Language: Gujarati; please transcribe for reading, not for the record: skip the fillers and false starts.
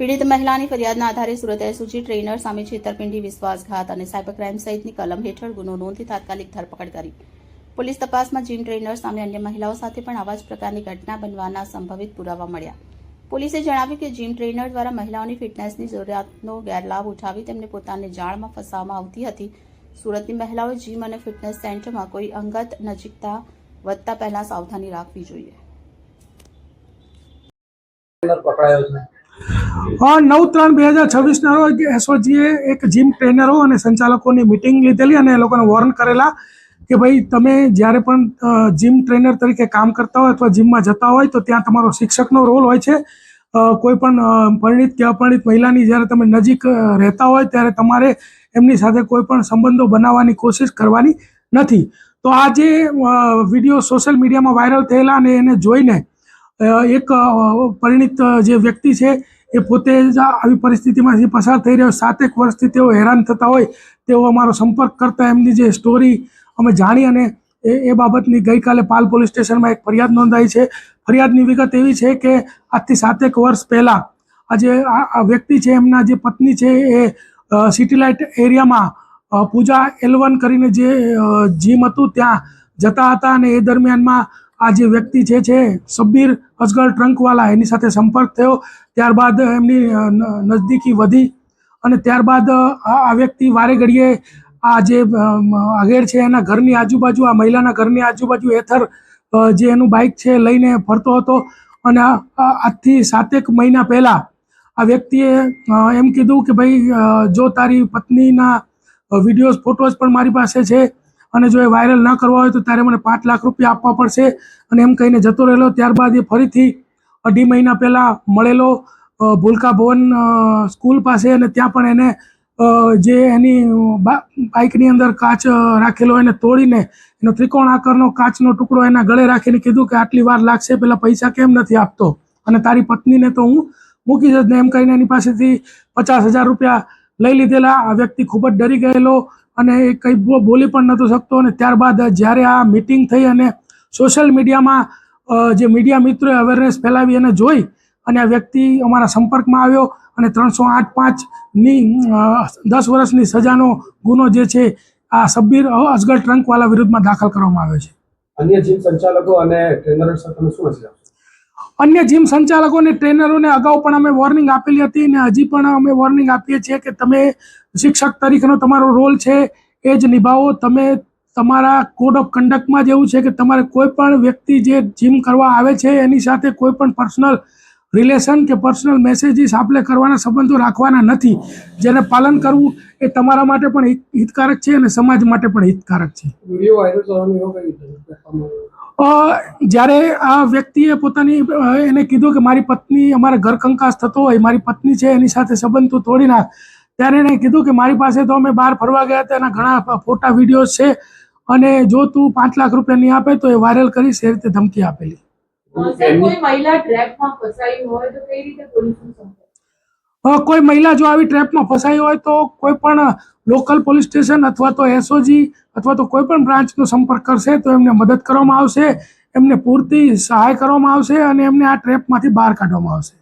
પીડિત મહિલાની ફરિયાદના આધારે સુરત એસઓજી ટ્રેનર સામે છેતરપિંડી, વિશ્વાસઘાત અને સાયબર ક્રાઇમ સહિતની કલમ હેઠળ ગુનો નોંધી તાત્કાલિક ધરપકડ કરી. પોલીસ તપાસમાં જીમ ટ્રેનર સામે અન્ય મહિલાઓ સાથે પણ આવા જ પ્રકારની ઘટના બનવાના સંભવિત પુરાવા મળ્યા. પોલીસે જણાવ્યું કે જીમ ટ્રેનર દ્વારા મહિલાઓની ફિટનેસની જરૂરિયાતનો ગેરલાભ ઉઠાવી તેમને પોતાની જાળમાં ફસાવવામાં આવતી હતી. સુરતની મહિલાઓએ જીમ અને ફિટનેસ સેન્ટરમાં કોઈ અંગત નજીકતા વધતા પહેલા સાવધાની રાખવી જોઈએ. 9/3/2026 ના રોજ એસઓજીએ એક જીમ ટ્રેનરો અને સંચાલકોની મિટિંગ લીધેલી અને એ લોકોને વોર્ન કરેલા કે ભાઈ તમે જ્યારે પણ જીમ ટ્રેનર તરીકે કામ કરતા હોય અથવા જીમમાં જતા હોય તો ત્યાં તમારો શિક્ષકનો રોલ હોય છે. કોઈ પણ પરિણીત કે અપરિણીત મહિલાની જ્યારે તમે નજીક રહેતા હોય ત્યારે તમારે એમની સાથે કોઈ પણ સંબંધો બનાવવાની કોશિશ કરવાની નથી. તો આ જે વિડીયો સોશિયલ મીડિયામાં વાયરલ થયેલા અને એને જોઈને એક પરિણીત જે વ્યક્તિ છે એ પોતે જ આવી પરિસ્થિતિમાંથી પસાર થઈ રહ્યો, 7 વર્ષથી તેઓ હેરાન થતા હોય તેઓ અમારો સંપર્ક કરતા એમની જે સ્ટોરી અમે જાણી અને એ બાબતની ગઈકાલે પાલ પોલીસ સ્ટેશનમાં એક ફરિયાદ નોંધાઈ છે. ફરિયાદની વિગત એવી છે કે આજથી 7 વર્ષ પહેલાં આ વ્યક્તિ છે એમના જે પત્ની છે એ સિટી લાઇટ એરિયામાં પૂજા L1 કરીને જે જીમ હતું ત્યાં જતા હતા અને એ દરમિયાનમાં આ જે વ્યક્તિ છે શબ્બીર અસગર ટ્રંકવાલા એની સાથે સંપર્ક થયો. ત્યારબાદ એમની નજદીકી વધી અને ત્યારબાદ આ વ્યક્તિ વારે ઘડીએ આ જે આગેર છે એના ઘરની આજુબાજુ, આ મહિલાના ઘરની આજુબાજુ એથર જે એનું બાઇક છે લઈને ફરતો હતો. અને આજથી 7 મહિના પહેલાં આ વ્યક્તિએ એમ કીધું કે ભાઈ જો તારી પત્નીના વિડીયોઝ, ફોટોઝ પણ મારી પાસે છે અને જો એ વાયરલ ન કરવા હોય તો તારે મને 5 લાખ રૂપિયા આપવા પડશે અને એમ કહીને જતો રહેલો. ત્યારબાદ એ ફરીથી 2.5 મહિના પહેલાં મળેલો ભૂલકા ભવન સ્કૂલ પાસે અને ત્યાં પણ એને જે એની બાઇકની અંદર કાચ રાખેલો એને તોડીને એનો ત્રિકોણ આકારનો કાચનો ટુકડો એના ગળે રાખીને કીધું કે આટલી વાર લાગશે, પેલા પૈસા કેમ નથી આપતો અને તારી પત્નીને તો હું મૂકી જ ને એમ કહીને એની પાસેથી 50,000 રૂપિયા લઈ લીધેલા. આ વ્યક્તિ ખૂબ જ ડરી ગયેલો અને એ કંઈ બોલી પણ નહોતો શકતો. અને ત્યારબાદ જ્યારે આ મિટિંગ થઈ અને સોશિયલ મીડિયામાં જે મીડિયા મિત્રોએ અવેરનેસ ફેલાવી અને જોઈ અને આ વ્યક્તિ અમારા સંપર્કમાં આવ્યો અને 308(5)ની 10 વર્ષની સજાનો ગુનો જે છે આ શબ્બીર અસગર ટ્રંકવાલા વિરુદ્ધમાં દાખલ કરવામાં આવ્યો છે. અન્ય જીમ સંચાલકો અને ટ્રેનરો સાથે શું હશે? અન્ય જીમ સંચાલકો અને ટ્રેનરોને અગાઉ પણ અમે વોર્નિંગ આપેલી હતી અને હજી પણ અમે વોર્નિંગ આપીએ છીએ કે તમે શિક્ષક તરીકેનો તમારો રોલ છે એ જ નિભાવો. તમે તમારા કોડ ઓફ કન્ડક્ટમાં જ એવું છે કે તમારે કોઈ પણ વ્યક્તિ જે જીમ કરવા આવે છે એની સાથે કોઈ પણ પર્સનલ રિલેશન કે પર્સનલ મેસેજીસ આપણે કરવાના, સંબંધો રાખવાના નથી. જેને પાલન કરવું એ તમારા માટે પણ હિતકારક છે અને સમાજ માટે પણ હિતકારક છે. વિડીયો વાયરલ કરવાની એવો કઈ રીતે? જ્યારે આ વ્યક્તિએ પોતાની એને કીધું કે મારી પત્ની, અમારા ઘર કંકાસ થતો હોય, મારી પત્ની છે એની સાથે સંબંધ તું તોડી નાખ, ત્યારે એને કીધું કે મારી પાસે તો અમે બહાર ફરવા ગયા હતા, એના ઘણા ફોટા વિડીયોઝ છે અને જો તું 5 લાખ રૂપિયા નહીં આપે તો એ વાયરલ કરીશ, એ રીતે ધમકી આપેલી. કોઈ મહિલા ટ્રેપમાં ફસાઈ હોય તો કઈ રીતે પોલીસનો સંપર્ક? કોઈ મહિલા જો આવી ટ્રેપમાં ફસાઈ હોય તો કોઈ પણ લોકલ પોલીસ સ્ટેશન અથવા તો એસઓજી અથવા તો કોઈ પણ બ્રાન્ચનો સંપર્ક કરશે તો એમને મદદ કરવામાં આવશે, એમને પૂરતી સહાય કરવામાં આવશે અને એમને આ ટ્રેપમાંથી બહાર કાઢવામાં આવશે.